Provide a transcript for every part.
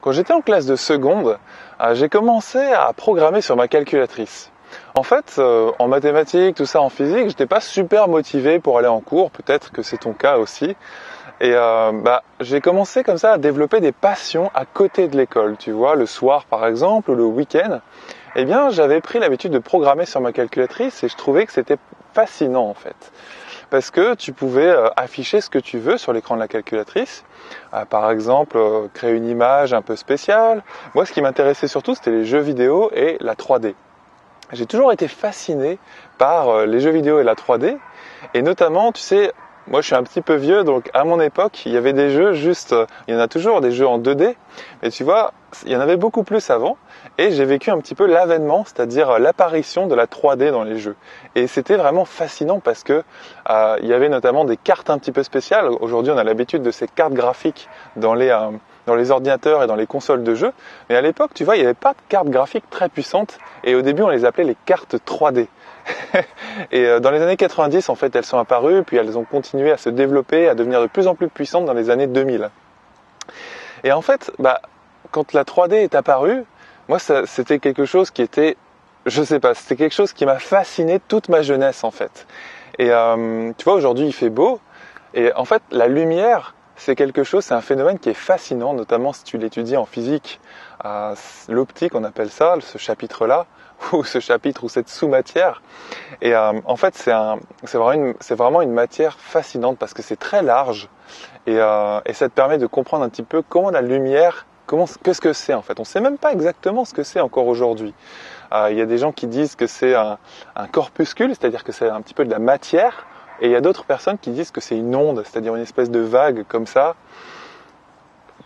Quand j'étais en classe de seconde, j'ai commencé à programmer sur ma calculatrice. En fait, en mathématiques, tout ça, en physique, j'étais pas super motivé pour aller en cours, peut-être que c'est ton cas aussi. Et j'ai commencé comme ça à développer des passions à côté de l'école, tu vois, le soir par exemple, ou le week-end. Eh bien, j'avais pris l'habitude de programmer sur ma calculatrice et je trouvais que c'était fascinant en fait. Parce que tu pouvais afficher ce que tu veux sur l'écran de la calculatrice. Par exemple, créer une image un peu spéciale. Moi, ce qui m'intéressait surtout, c'était les jeux vidéo et la 3D. J'ai toujours été fasciné par les jeux vidéo et la 3D. Et notamment, tu sais, moi je suis un petit peu vieux, donc à mon époque, il y avait des jeux il y en a toujours des jeux en 2D, mais tu vois, il y en avait beaucoup plus avant, et j'ai vécu un petit peu l'avènement, c'est-à-dire l'apparition de la 3D dans les jeux. Et c'était vraiment fascinant parce que il y avait notamment des cartes un petit peu spéciales. Aujourd'hui, on a l'habitude de ces cartes graphiques dans les ordinateurs et dans les consoles de jeux, mais à l'époque, tu vois, il n'y avait pas de cartes graphiques très puissantes, et au début, on les appelait les cartes 3D. Et dans les années 90, en fait, elles sont apparues, puis elles ont continué à se développer, à devenir de plus en plus puissantes dans les années 2000. Et en fait, quand la 3D est apparue, moi, c'était quelque chose qui était, je sais pas, c'était quelque chose qui m'a fasciné toute ma jeunesse, en fait. Et tu vois, aujourd'hui, il fait beau, et en fait, la lumière, c'est un phénomène qui est fascinant, notamment si tu l'étudies en physique, l'optique, on appelle ça, ce chapitre-là, ou ce chapitre ou cette sous-matière. Et en fait, c'est vraiment une matière fascinante parce que c'est très large et ça te permet de comprendre un petit peu comment la lumière, qu'est-ce que c'est en fait. On ne sait même pas exactement ce que c'est encore aujourd'hui. Il y a des gens qui disent que c'est un corpuscule, c'est-à-dire que c'est un petit peu de la matière, et il y a d'autres personnes qui disent que c'est une onde, c'est-à-dire une espèce de vague comme ça,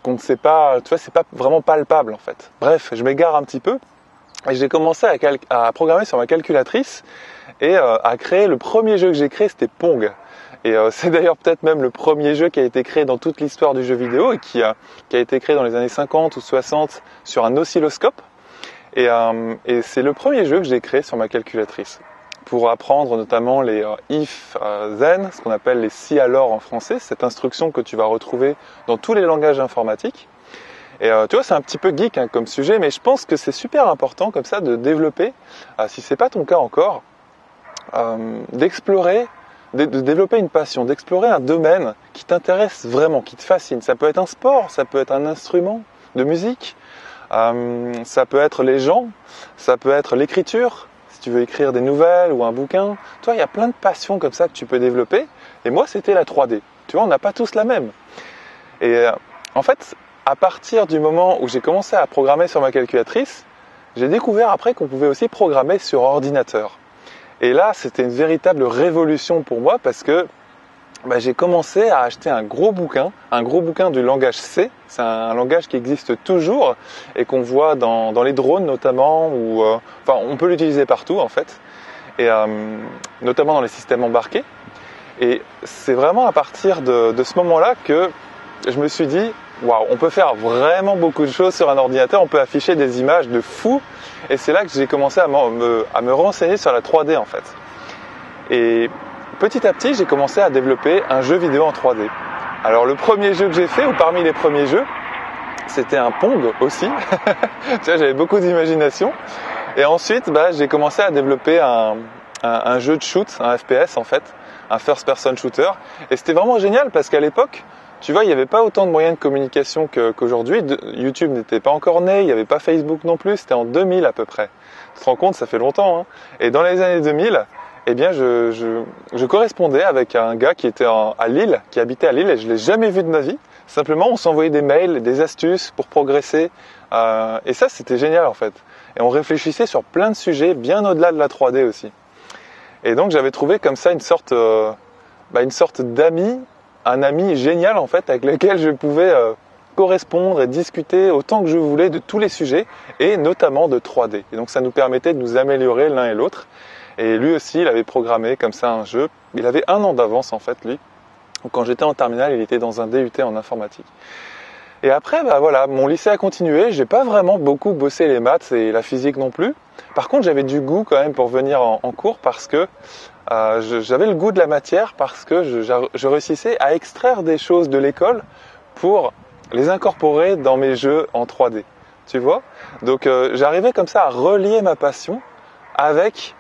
qu'on ne sait pas, tu vois, c'est pas vraiment palpable en fait. Bref, je m'égare un petit peu. Et j'ai commencé à programmer sur ma calculatrice et à créer le premier jeu que j'ai créé, c'était Pong. Et c'est d'ailleurs peut-être même le premier jeu qui a été créé dans toute l'histoire du jeu vidéo et qui a été créé dans les années 50 ou 60 sur un oscilloscope. Et c'est le premier jeu que j'ai créé sur ma calculatrice pour apprendre notamment les if, then, ce qu'on appelle les si alors en français, cette instruction que tu vas retrouver dans tous les langages informatiques. Et tu vois, c'est un petit peu geek comme sujet, mais je pense que c'est super important comme ça de développer, si c'est pas ton cas encore, d'explorer, de développer une passion, d'explorer un domaine qui t'intéresse vraiment, qui te fascine. Ça peut être un sport, ça peut être un instrument de musique, ça peut être les gens, ça peut être l'écriture, si tu veux écrire des nouvelles ou un bouquin. Tu vois, il y a plein de passions comme ça que tu peux développer. Et moi, c'était la 3D. Tu vois, on n'a pas tous la même. Et en fait, à partir du moment où j'ai commencé à programmer sur ma calculatrice, j'ai découvert après qu'on pouvait aussi programmer sur ordinateur. Et là, c'était une véritable révolution pour moi parce que j'ai commencé à acheter un gros bouquin du langage C. C'est un langage qui existe toujours et qu'on voit dans les drones notamment, on peut l'utiliser partout en fait, et notamment dans les systèmes embarqués. Et c'est vraiment à partir de ce moment-là que je me suis dit, waouh, on peut faire vraiment beaucoup de choses sur un ordinateur, on peut afficher des images de fou. Et c'est là que j'ai commencé à me renseigner sur la 3D en fait. Et petit à petit, j'ai commencé à développer un jeu vidéo en 3D. Alors le premier jeu que j'ai fait, ou parmi les premiers jeux, c'était un Pong aussi. Tu vois, j'avais beaucoup d'imagination. Et ensuite, j'ai commencé à développer un jeu de shoot, un FPS en fait, un first person shooter. Et c'était vraiment génial parce qu'à l'époque, tu vois, il n'y avait pas autant de moyens de communication qu'aujourd'hui. YouTube n'était pas encore né, il n'y avait pas Facebook non plus, c'était en 2000 à peu près. Tu te rends compte, ça fait longtemps. Hein. Et dans les années 2000, eh bien, je correspondais avec un gars qui était à Lille, qui habitait à Lille, et je ne l'ai jamais vu de ma vie. Simplement, on s'envoyait des mails, des astuces pour progresser. Et ça, c'était génial en fait. Et on réfléchissait sur plein de sujets, bien au-delà de la 3D aussi. Et donc, j'avais trouvé comme ça une sorte d'ami, un ami génial en fait avec lequel je pouvais correspondre et discuter autant que je voulais de tous les sujets et notamment de 3D. Et donc ça nous permettait de nous améliorer l'un et l'autre. Et lui aussi, il avait programmé comme ça un jeu. Il avait 1 an d'avance en fait lui. Donc, quand j'étais en terminale, il était dans un DUT en informatique. Et après, mon lycée a continué. J'ai pas vraiment beaucoup bossé les maths et la physique non plus. Par contre, j'avais du goût quand même pour venir en cours parce que j'avais le goût de la matière, parce que je réussissais à extraire des choses de l'école pour les incorporer dans mes jeux en 3D. Tu vois? Donc j'arrivais comme ça à relier ma passion avec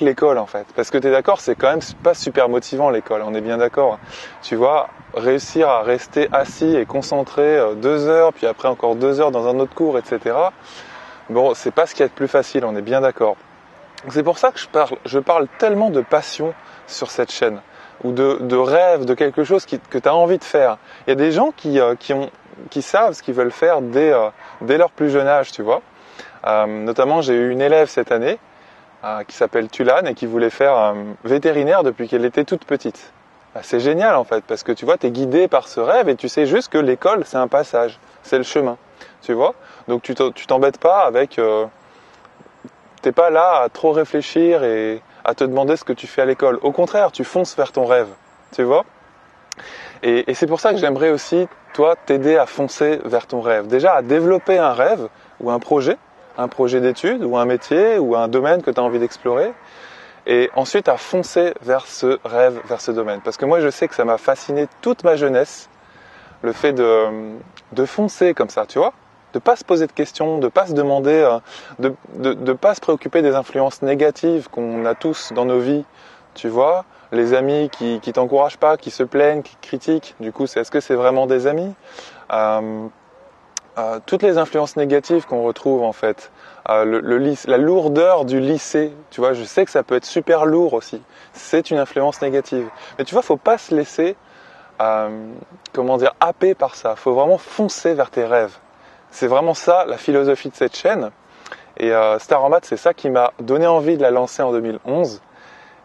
l'école en fait. Parce que tu es d'accord, c'est quand même pas super motivant l'école, on est bien d'accord. Tu vois, réussir à rester assis et concentré 2 heures, puis après encore 2 heures dans un autre cours, etc. Bon, c'est pas ce qu'il y a de plus facile, on est bien d'accord. C'est pour ça que je parle tellement de passion sur cette chaîne, ou de rêve, de quelque chose que tu as envie de faire. Il y a des gens qui savent ce qu'ils veulent faire dès leur plus jeune âge, tu vois. Notamment, j'ai eu une élève cette année qui s'appelle Tulane et qui voulait faire vétérinaire depuis qu'elle était toute petite. C'est génial en fait, parce que tu vois, tu es guidé par ce rêve et tu sais juste que l'école, c'est un passage, c'est le chemin, tu vois. Donc tu t'embêtes pas avec... t'es pas là à trop réfléchir et à te demander ce que tu fais à l'école. Au contraire, tu fonces vers ton rêve, tu vois. Et c'est pour ça que j'aimerais aussi, toi, t'aider à foncer vers ton rêve. Déjà, à développer un rêve ou un projet d'études ou un métier ou un domaine que tu as envie d'explorer. Et ensuite, à foncer vers ce rêve, vers ce domaine. Parce que moi, je sais que ça m'a fasciné toute ma jeunesse, le fait de foncer comme ça, tu vois. De pas se poser de questions, de pas se demander, de pas se préoccuper des influences négatives qu'on a tous dans nos vies, tu vois. Les amis qui t'encouragent pas, qui se plaignent, qui critiquent. Du coup, est-ce que c'est vraiment des amis? Toutes les influences négatives qu'on retrouve en fait, la lourdeur du lycée, tu vois, je sais que ça peut être super lourd aussi. C'est une influence négative. Mais tu vois, faut pas se laisser, happer par ça. Faut vraiment foncer vers tes rêves. C'est vraiment ça la philosophie de cette chaîne. Et Star en Maths, c'est ça qui m'a donné envie de la lancer en 2011.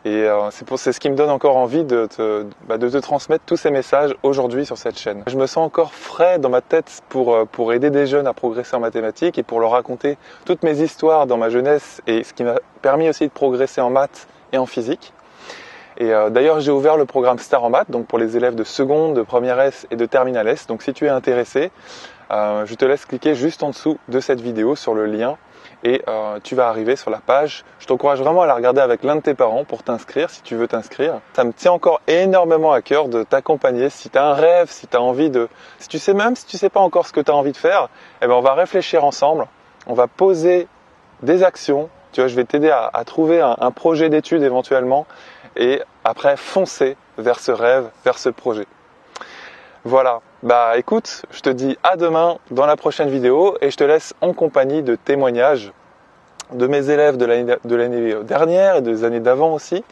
Et c'est ce qui me donne encore envie de te transmettre tous ces messages aujourd'hui sur cette chaîne. Je me sens encore frais dans ma tête pour aider des jeunes à progresser en mathématiques et pour leur raconter toutes mes histoires dans ma jeunesse et ce qui m'a permis aussi de progresser en maths et en physique. Et d'ailleurs, j'ai ouvert le programme Star en Maths, donc pour les élèves de seconde, de première S et de terminale S. Donc si tu es intéressé, je te laisse cliquer juste en dessous de cette vidéo sur le lien et tu vas arriver sur la page. Je t'encourage vraiment à la regarder avec l'un de tes parents pour t'inscrire si tu veux t'inscrire. Ça me tient encore énormément à cœur de t'accompagner. Si tu as un rêve, si tu as envie si tu sais pas encore ce que tu as envie de faire, eh ben on va réfléchir ensemble. On va poser des actions. Tu vois, je vais t'aider à trouver un projet d'études éventuellement et après foncer vers ce rêve, vers ce projet. Voilà, écoute, je te dis à demain dans la prochaine vidéo et je te laisse en compagnie de témoignages de mes élèves de l'année dernière et des années d'avant aussi.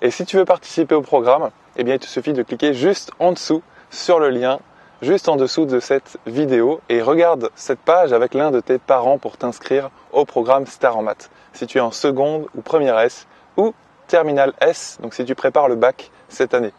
Et si tu veux participer au programme, eh bien il te suffit de cliquer juste en dessous sur le lien, juste en dessous de cette vidéo et regarde cette page avec l'un de tes parents pour t'inscrire au programme Star en Maths. Si tu es en seconde ou première S ou terminale S, donc si tu prépares le bac cette année.